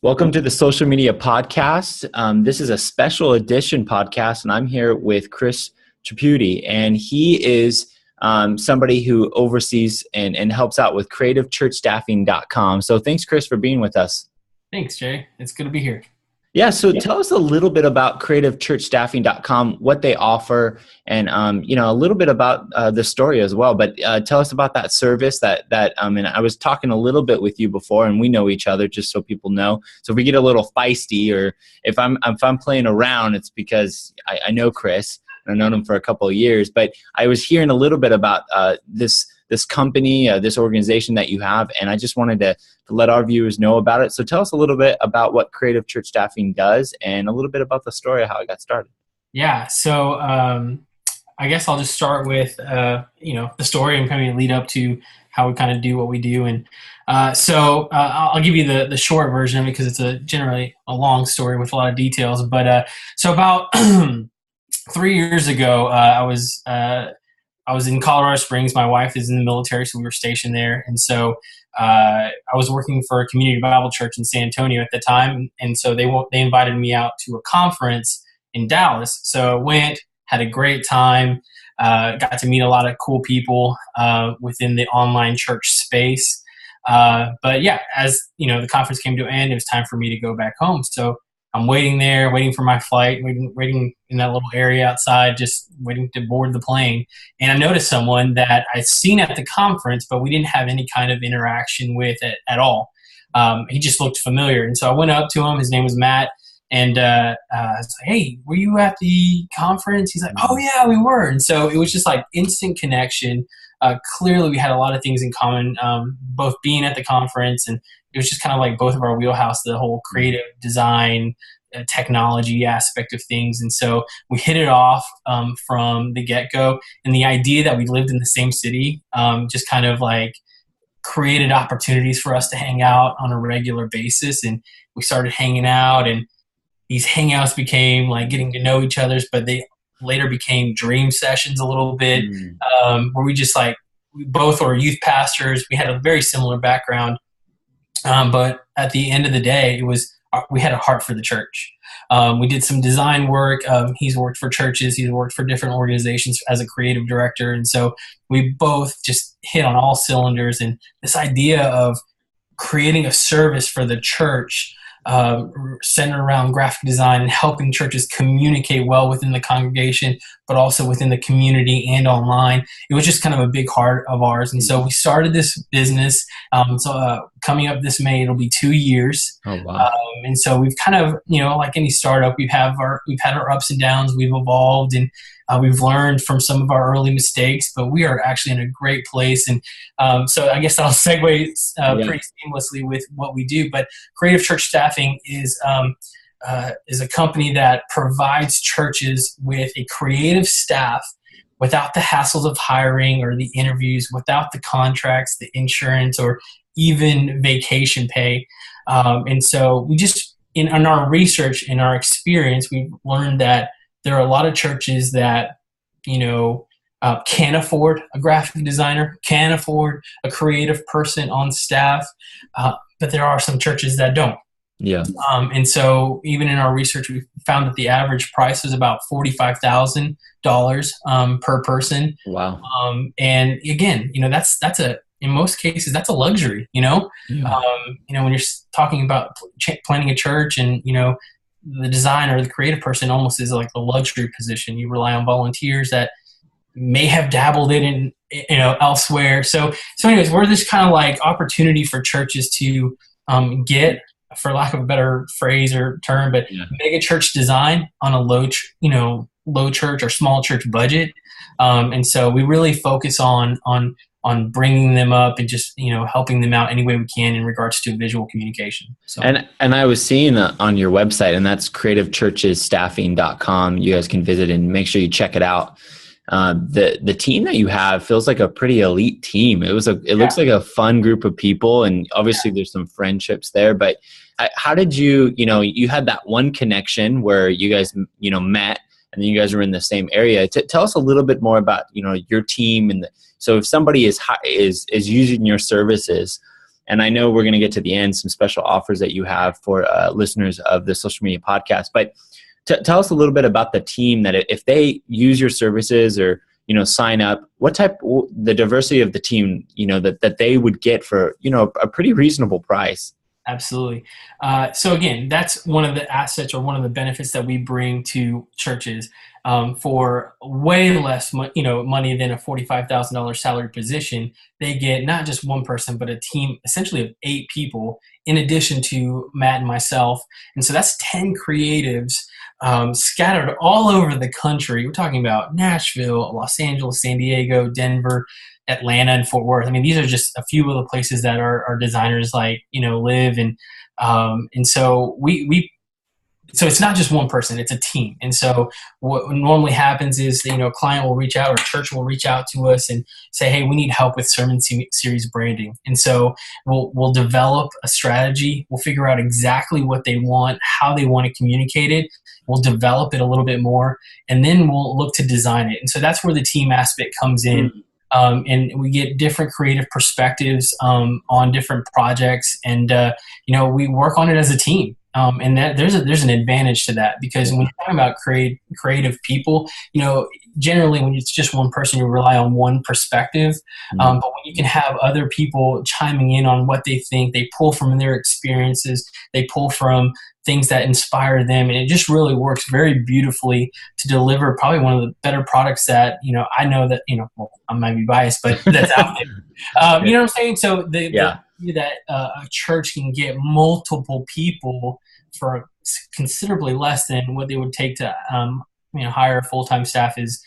Welcome to the Social Media Podcast. This is a special edition podcast, and I'm here with Chris Tripudi, and he is somebody who oversees and helps out with creativechurchstaffing.com. So thanks, Chris, for being with us. Thanks, Jay. It's good to be here. Yeah, so tell us a little bit about creativechurchstaffing.com, what they offer, and a little bit about the story as well. But tell us about that service and I was talking a little bit with you before, and we know each other just so people know. So if we get a little feisty, or if I'm playing around, it's because I know Chris and I've known him for a couple of years. But I was hearing a little bit about this company, this organization that you have, and I just wanted to let our viewers know about it. So tell us a little bit about what Creative Church Staffing does and a little bit about the story of how it got started. Yeah, so I guess I'll just start with, the story and kind of lead up to how we kind of do what we do. And I'll give you the short version because it's generally a long story with a lot of details. But so about 3 years ago, I was in Colorado Springs. My wife is in the military, so we were stationed there. And so I was working for a community Bible church in San Antonio at the time. And so they invited me out to a conference in Dallas. So I went, had a great time, got to meet a lot of cool people within the online church space. But yeah, as the conference came to an end, it was time for me to go back home. So I'm waiting there, waiting for my flight, waiting in that little area outside, just waiting to board the plane. And I noticed someone that I'd seen at the conference, but we didn't have any kind of interaction with it at all. He just looked familiar. And so I went up to him. His name was Matt. And I was like, "Hey, were you at the conference?" He's like, "Oh, yeah, we were." And so it was just like instant connection. Clearly, we had a lot of things in common, both being at the conference, and it was just kind of like both of our wheelhouse, the whole creative design, technology aspect of things. And so we hit it off from the get-go. And the idea that we lived in the same city just kind of like created opportunities for us to hang out on a regular basis. And we started hanging out, and these hangouts became like getting to know each other, but they later became dream sessions a little bit, where we both were youth pastors. We had a very similar background. But at the end of the day, we had a heart for the church. We did some design work. He's worked for churches. He's worked for different organizations as a creative director. And so we both just hit on all cylinders. And this idea of creating a service for the church centered around graphic design and helping churches communicate well within the congregation, but also within the community and online. It was just kind of a big heart of ours. And so we started this business. Coming up this May, it'll be 2 years. Oh, wow. And so we've kind of, like any startup, we've had our ups and downs. We've evolved, and we've learned from some of our early mistakes, but we are actually in a great place. And so I guess that'll segue pretty seamlessly with what we do. But Creative Church Staffing is a company that provides churches with a creative staff without the hassles of hiring or the interviews, without the contracts, the insurance, or even vacation pay. And so we just, in our research, in our experience, we've learned that there are a lot of churches that, can't afford a graphic designer, can't afford a creative person on staff, but there are some churches that don't. Yeah. And so even in our research, we found that the average price is about $45,000 per person. Wow. And again, in most cases, that's a luxury, Yeah. When you're talking about planning a church, and, the designer, the creative person almost is like the luxury position. You rely on volunteers that may have dabbled in elsewhere. So anyways, we're this kind of like opportunity for churches to get, for lack of a better phrase or term, but mega church design on a low church or small church budget. And so we really focus on bringing them up and just, helping them out any way we can in regards to visual communication. So. And I was seeing on your website, and that's creativechurchstaffing.com. You guys can visit and make sure you check it out. The team that you have feels like a pretty elite team. It looks like a fun group of people, and obviously there's some friendships there, but how did you had that one connection where you guys, met, and then you guys were in the same area. Tell us a little bit more about, your team. So if somebody is using your services, And I know we're going to get to the end, some special offers that you have for listeners of the Social Media Podcast. But tell us a little bit about the team, that if they use your services or, sign up, the diversity of the team, that they would get for, a pretty reasonable price. Absolutely. So again, that's one of the assets or one of the benefits that we bring to churches for way less money than a $45,000 salary position. They get not just one person, but a team essentially of 8 people in addition to Matt and myself. And so that's 10 creatives scattered all over the country. We're talking about Nashville, Los Angeles, San Diego, Denver, Atlanta, and Fort Worth. I mean, these are just a few of the places that our designers live, and so so it's not just one person, it's a team. And so what normally happens is, a client will reach out or church will reach out to us and say, hey, we need help with sermon series branding. And so we'll develop a strategy. We'll figure out exactly what they want, how they want to communicate it. We'll develop it a little bit more, and then we'll look to design it. And so that's where the team aspect comes in. And we get different creative perspectives on different projects, and we work on it as a team. And that there's an advantage to that, because when you're talking about creative people, generally when it's just one person, you rely on one perspective. But when you can have other people chiming in on what they think, they pull from their experiences, they pull from things that inspire them, and it just really works very beautifully to deliver probably one of the better products that I know that well, I might be biased, but that's out there. You know what I'm saying? So that a church can get multiple people for considerably less than what they would take to hire full-time staff is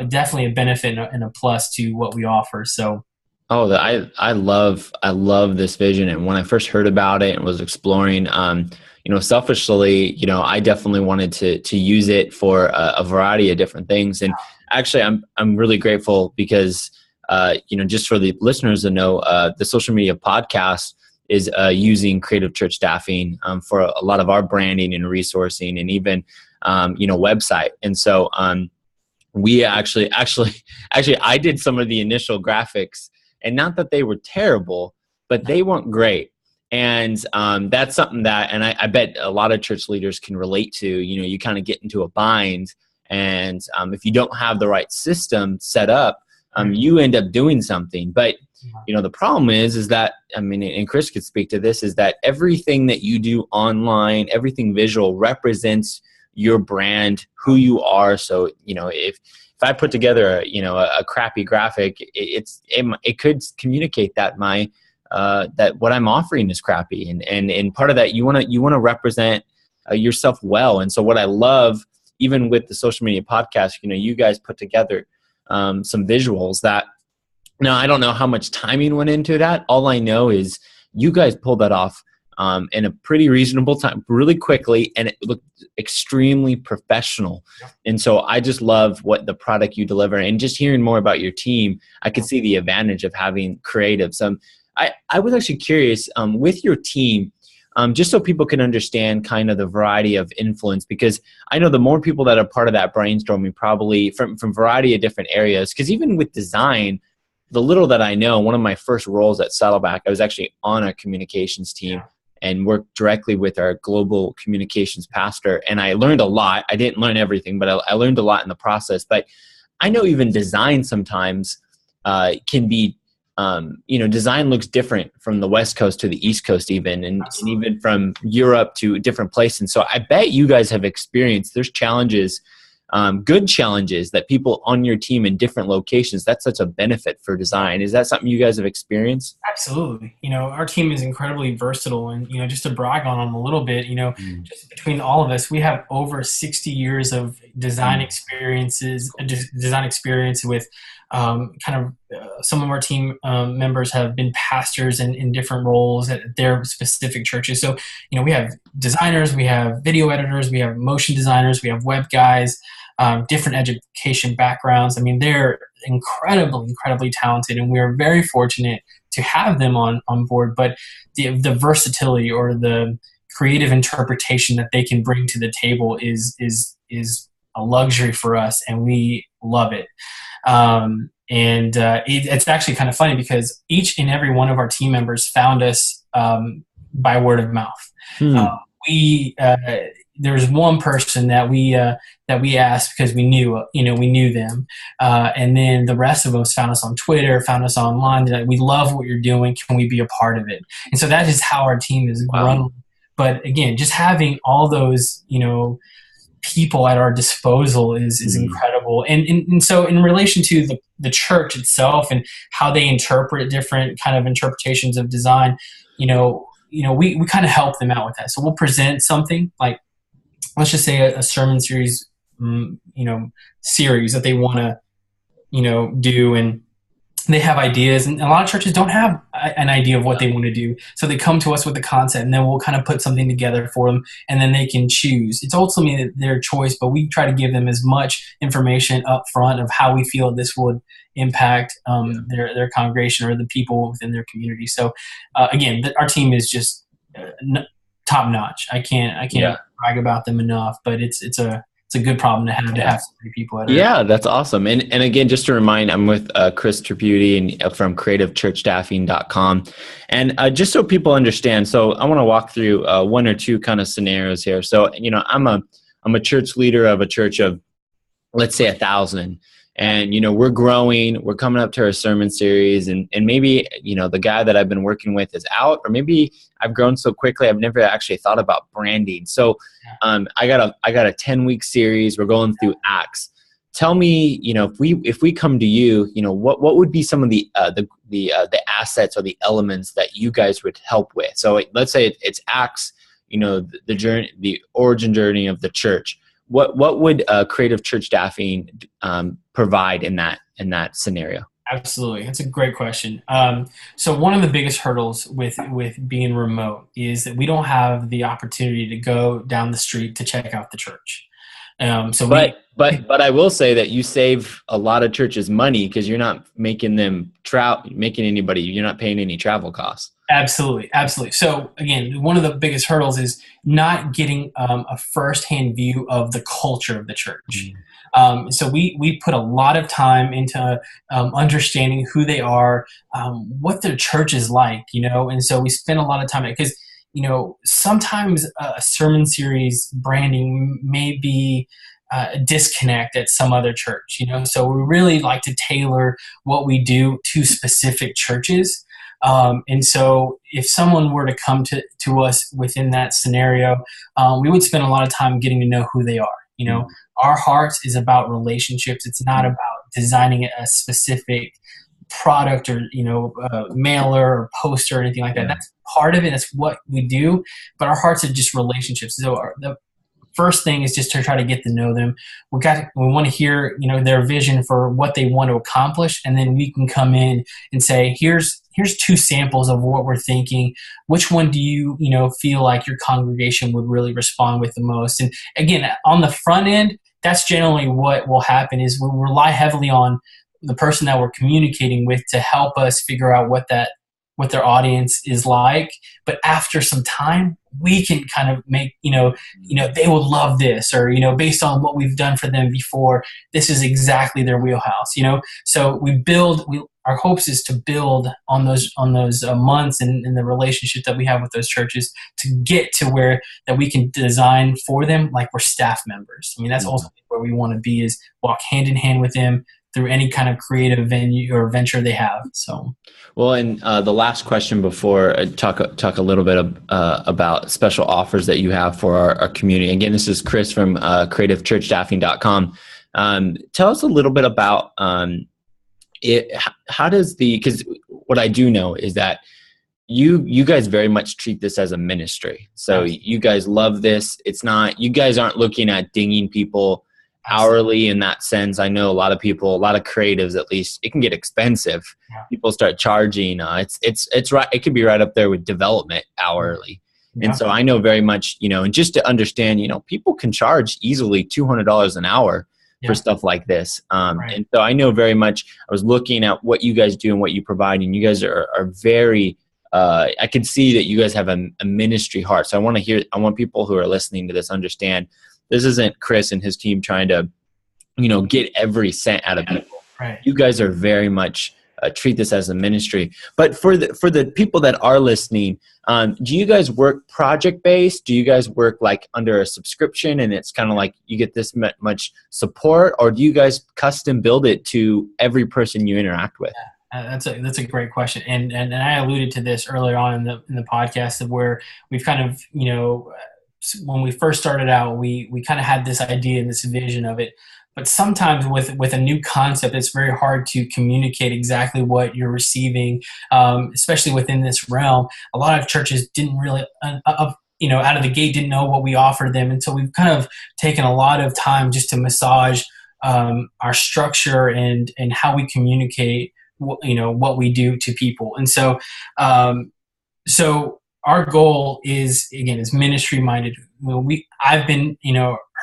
definitely a benefit and a plus to what we offer. So I love this vision. And when I first heard about it and was exploring, selfishly, I definitely wanted to use it for a variety of different things. And actually I'm really grateful because just for the listeners to know, the Social Media Podcast is using Creative Church Staffing for a lot of our branding and resourcing, and even website. And so we actually I did some of the initial graphics, and not that they were terrible, but they weren't great. And that's something that, and I bet a lot of church leaders can relate to. You kind of get into a bind, and if you don't have the right system set up, you end up doing something. But the problem is that, and Chris could speak to this, is that everything that you do online, everything visual represents your brand, who you are. So if I put together a crappy graphic, it could communicate that that what I'm offering is crappy, and part of that, you want to represent yourself well. And so what I love, even with the Social Media Podcast, you guys put together some visuals that, now I don't know how much timing went into that. All I know is you guys pulled that off in a pretty reasonable time, really quickly, and it looked extremely professional. And so I just love what the product you deliver, and just hearing more about your team, I could see the advantage of having creatives. I was actually curious with your team, just so people can understand kind of the variety of influence, because I know the more people that are part of that brainstorming, probably from variety of different areas, because even with design, the little that I know, one of my first roles at Saddleback, I was actually on our communications team and worked directly with our global communications pastor. And I learned a lot. I didn't learn everything, but I learned a lot in the process. But I know even design sometimes can be, design looks different from the West Coast to the East Coast even, and even from Europe to different places. And so I bet you guys have experienced, there's challenges, good challenges that people on your team in different locations, that's such a benefit for design. Is that something you guys have experienced? Absolutely. Our team is incredibly versatile, and, just to brag on them a little bit, just between all of us, we have over 60 years of design experience with some of our team members have been pastors in different roles at their specific churches. So, we have designers, we have video editors, we have motion designers, we have web guys, different education backgrounds. They're incredibly talented, and we're very fortunate to have them on board. But the versatility or the creative interpretation that they can bring to the table is a luxury for us, and we love it. It's actually kind of funny because each and every one of our team members found us by word of mouth. Hmm. There's one person that we asked because we knew them, and then the rest of us found us on Twitter, found us online. They're like, we love what you're doing. Can we be a part of it? And so that is how our team is grown. But again, just having all those people at our disposal is incredible. And so in relation to the church itself and how they interpret different kind of interpretations of design, we kind of help them out with that. So we'll present something like, let's just say a sermon series, series that they want to, do, and they have ideas, and a lot of churches don't have an idea of what they want to do. So they come to us with the concept, and then we'll kind of put something together for them, and then they can choose. It's ultimately their choice, but we try to give them as much information up front of how we feel this would impact their congregation or the people within their community. So again, our team is just top notch. I can't brag about them enough, but it's a good problem to have so many people at it. Yeah, that's awesome. And again, just to remind, I'm with Chris Tripudi and from creativechurchstaffing.com. And just so people understand, so I want to walk through one or two kind of scenarios here. So, I'm a church leader of a church of, let's say, 1,000. And, we're growing, we're coming up to our sermon series, and maybe, the guy that I've been working with is out, or maybe I've grown so quickly, I've never actually thought about branding. So I got a 10-week series. We're going through Acts. Tell me, if we come to you, what would be some of the assets or the elements that you guys would help with? So let's say it's Acts, the journey, the origin journey of the church. What would Creative Church Staffing provide in that scenario? Absolutely, that's a great question. So one of the biggest hurdles with being remote is that we don't have the opportunity to go down the street to check out the church. But I will say that you save a lot of churches money because you're not making you're not paying any travel costs. Absolutely. So again, one of the biggest hurdles is not getting a firsthand view of the culture of the church. So we put a lot of time into understanding who they are, what their church is like, and so we spend a lot of time because, sometimes a sermon series branding may be a disconnect at some other church, so we really like to tailor what we do to specific churches. And so if someone were to come to us within that scenario, we would spend a lot of time getting to know who they are. Our heart is about relationships. It's not about designing a specific product or, mailer or poster or anything like that. That's part of it. That's what we do. But our hearts are just relationships. So the first thing is just to try to get to know them. We want to hear, their vision for what they want to accomplish. And then we can come in and say, here's 2 samples of what we're thinking. Which one do you, feel like your congregation would really respond with the most? And again, on the front end, that's generally what will happen is we rely heavily on the person that we're communicating with to help us figure out what their audience is like. But after some time, we can kind of make, they would love this, or, based on what we've done for them before, this is exactly their wheelhouse, So our hopes is to build on those months and the relationship that we have with those churches to get to where that we can design for them like we're staff members. I mean, that's ultimately where we want to be, is walk hand in hand with them through any kind of creative venue or venture they have. So, well, and the last question before I talk a little bit about special offers that you have for our community. Again, this is Chris from creativechurchstaffing.com. Tell us a little bit about because what I do know is that you guys very much treat this as a ministry. So you guys love this. It's not, you guys aren't looking at dinging people hourly in that sense. I know a lot of creatives, at least, it can get expensive. Yeah. People start charging. It's right. It could be right up there with development hourly. Yeah. And so I know very much, and just to understand, people can charge easily $200 an hour for stuff like this. Right. And so I know very much, I was looking at what you guys do and what you provide, and you guys are very, I can see that you guys have a ministry heart. So I want people who are listening to this understand this isn't Chris and his team trying to, get every cent out of people. Right. You guys are very much treat this as a ministry. But for the people that are listening, do you guys work project based? Do you guys work like under a subscription and it's kind of like you get this much support, or do you guys custom build it to every person you interact with? That's a great question, and I alluded to this earlier on in the podcast of where we've kind of, when we first started out, we kind of had this idea and this vision of it. But sometimes with a new concept, it's very hard to communicate exactly what you're receiving, especially within this realm. A lot of churches didn't really, out of the gate, didn't know what we offered them. And so we've kind of taken a lot of time just to massage our structure and how we communicate, what we do to people. And so, so our goal is ministry minded. I've been,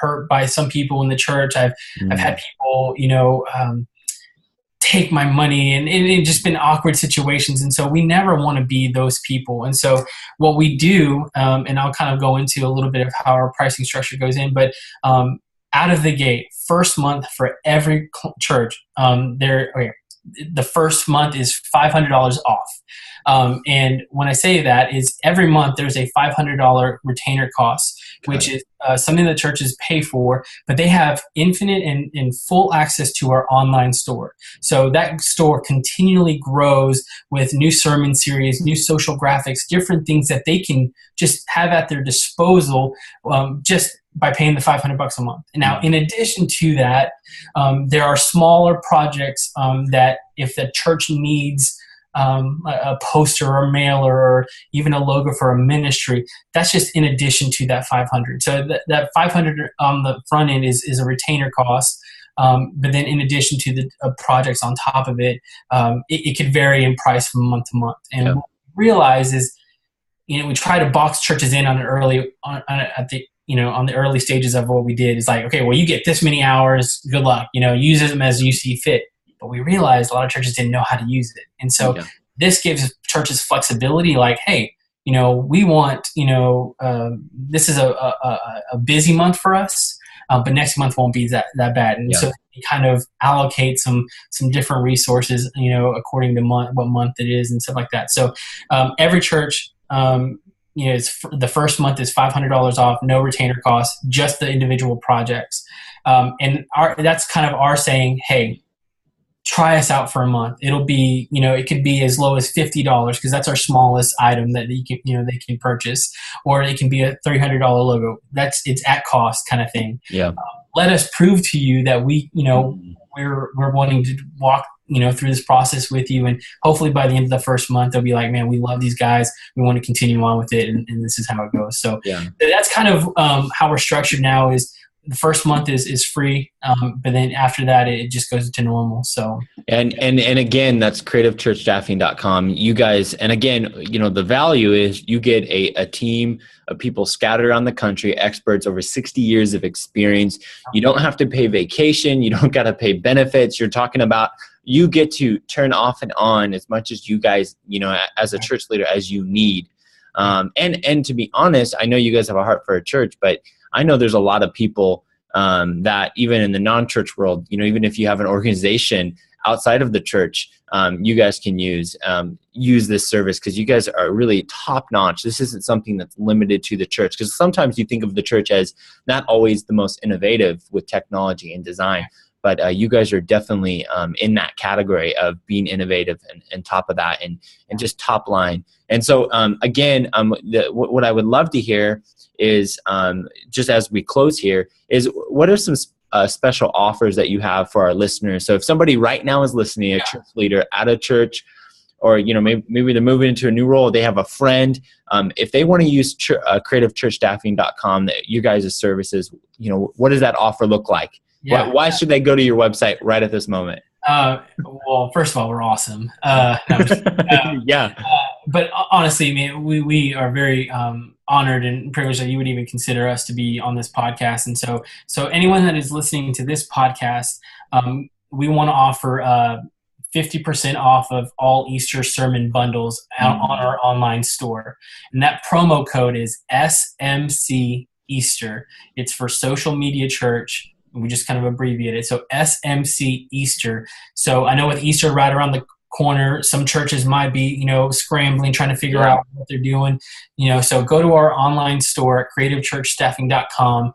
hurt by some people in the church. I've had people, take my money and it just been awkward situations. And so we never want to be those people. And so what we do, and I'll kind of go into a little bit of how our pricing structure goes in, but out of the gate, first month for every church, the first month is $500 off. And when I say that is every month there's a $500 retainer cost, which is something that churches pay for, but they have infinite and full access to our online store. So that store continually grows with new sermon series, new social graphics, different things that they can just have at their disposal, just by paying the $500 a month. And now, in addition to that, there are smaller projects that if the church needs a poster or a mailer or even a logo for a ministry, that's just in addition to that $500. So that $500 on the front end is a retainer cost. But then in addition to the projects on top of it, it could vary in price from month to month. And what we realize is, we try to box churches in on the early stages of what we did. Is like, okay, well, you get this many hours, good luck, use them as you see fit. But we realized a lot of churches didn't know how to use it. And so this gives churches flexibility, like, hey, we want, this is a busy month for us, but next month won't be that bad. And so we kind of allocate some different resources, according to what month it is and stuff like that. So every church, the first month is $500 off, no retainer costs, just the individual projects. And that's kind of our saying, hey, try us out for a month. It'll be, it could be as low as $50 because that's our smallest item that they can purchase, or it can be a $300 logo. It's at cost kind of thing. Yeah. Let us prove to you that we're wanting to walk, through this process with you. And hopefully by the end of the first month, they'll be like, man, we love these guys. We want to continue on with it. And this is how it goes. So that's kind of how we're structured now. Is the first month is free, but then after that, it just goes to normal. So and again, that's creativechurchstaffing.com. You guys, and again, the value is you get a team of people scattered around the country, experts, over 60 years of experience. You don't have to pay vacation. You don't got to pay benefits. You're talking about you get to turn off and on as much as you guys, as a church leader, as you need. And to be honest, I know you guys have a heart for a church, but I know there's a lot of people that even in the non-church world, even if you have an organization outside of the church, you guys can use this service because you guys are really top notch. This isn't something that's limited to the church, because sometimes you think of the church as not always the most innovative with technology and design. But you guys are definitely in that category of being innovative and top of that and just top line. And so, again, what I would love to hear is, just as we close here, is what are some special offers that you have for our listeners? So if somebody right now is listening, a church leader at a church, or maybe they're moving into a new role, they have a friend, if they want to use creativechurchstaffing.com, you guys' services, what does that offer look like? Why should they go to your website right at this moment? Well, first of all, we're awesome. But honestly, man, we are very honored and privileged that you would even consider us to be on this podcast. And so anyone that is listening to this podcast, we want to offer 50% off of all Easter sermon bundles on our online store. And that promo code is SMC Easter. It's for Social Media Church. We just kind of abbreviate it. So SMC Easter. So I know with Easter right around the corner, some churches might be, scrambling, trying to figure out what they're doing, so go to our online store at creativechurchstaffing.com,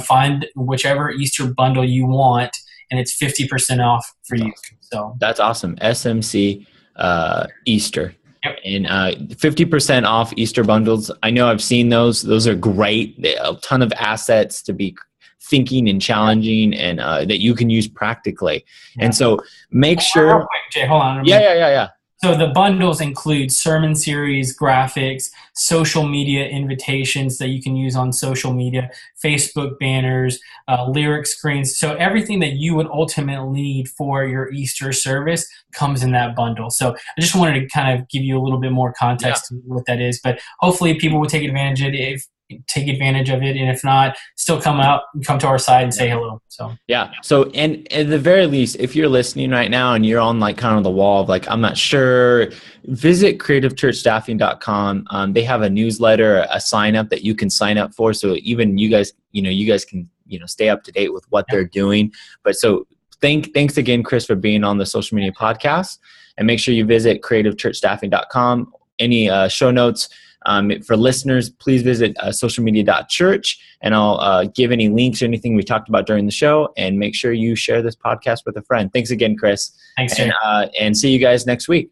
find whichever Easter bundle you want, and it's 50% off for you. So that's awesome. SMC Easter. Yep. And 50% off Easter bundles. I know I've seen those. Those are great. A ton of assets to be thinking and challenging, and that you can use practically. Yeah. And so make sure. Real quick, Jay, hold on. Yeah. So the bundles include sermon series, graphics, social media invitations that you can use on social media, Facebook banners, lyric screens. So everything that you would ultimately need for your Easter service comes in that bundle. So I just wanted to kind of give you a little bit more context to what that is. But hopefully people will take advantage of it. And if not, still come to our side and say hello. So and at the very least, if you're listening right now and you're on like kind of the wall of like, I'm not sure, visit creativechurchstaffing.com. They have a newsletter, a sign up that you can sign up for, so even you guys can stay up to date with what they're doing. But so thanks again, Chris, for being on the Social Media Podcast, and make sure you visit creativechurchstaffing.com. Any show notes for listeners, please visit socialmedia.church, and I'll give any links or anything we talked about during the show, and make sure you share this podcast with a friend. Thanks again, Chris. Thanks, Jay. And see you guys next week.